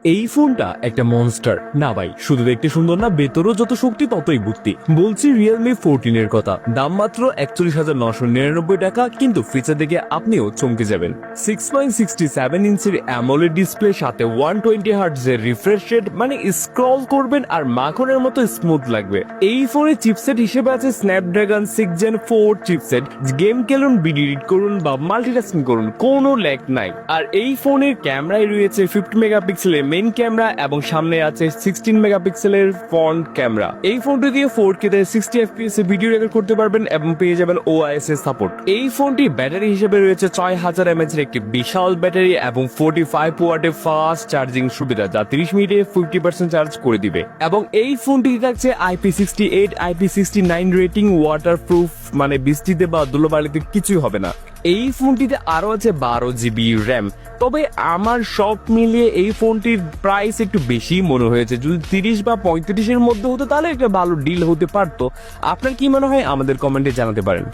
এই ফোনটা একটা মনস্টার না ভাই, শুধু দেখতে সুন্দর না, ভেতরও যত শক্তি ততই বুদ্ধি। বলছি রিয়েলমি 14 এর কথা। দাম মাত্র 41,999 টাকা, কিন্তু ফিচার দেখে আপনিও চমকে যাবেন। 6.67 ইঞ্চির অ্যামোলেড ডিসপ্লে, সাথে 120 হার্টজ এর রিফ্রেশ রেট, মানে স্ক্রল করবেন আর মাখনের মতো স্মুথ লাগবে। এই ফোনের চিপসেট হিসেবে আছে স্ন্যাপড্রাগন 6 Gen 4 চিপসেট। গেম খেলুন, ভিডিও এডিট করুন বা মাল্টিটাস্কিং করুন, কোনো ল্যাগ নাই। আর এই ফোনের ক্যামেরায় রয়েছে 50 মেগাপিক্সেলের মেইন ক্যামেরা এবং সামনে আছে 16 মেগাপিক্সেলের ফ্রন্ট ক্যামেরা। এই ফোনটি দিয়ে 4K তে 60 FPS এ ভিডিও রেকর্ড করতে পারবেন এবং পেয়ে যাবেন OIS এর সাপোর্ট। এই ফোনটি ব্যাটারি হিসেবে রয়েছে 6000 mAh এর একটি বিশাল ব্যাটারি এবং 45 ওয়াটের ফাস্ট চার্জিং সুবিধা, যা 30 মিনিটে 50% চার্জ করে দিবে। এবং এই ফোনটি থাকছে IP68 IP69 রেটিং, ওয়াটারপ্রুফ, মানে বৃষ্টিতে বা ধুলোবালিতে কিছুই হবে না। এই ফোনটিতে আরো আছে 12GB র্যাম। তবে আমার সব মিলিয়ে এই ফোনটির প্রাইস একটু বেশি মনে হয়েছে। যদি 30 বা 35 এর মধ্যে হতো তাহলে একটা ভালো ডিল হতে পারতো। আপনার কি মনে হয় আমাদের কমেন্টে জানাতে পারেন।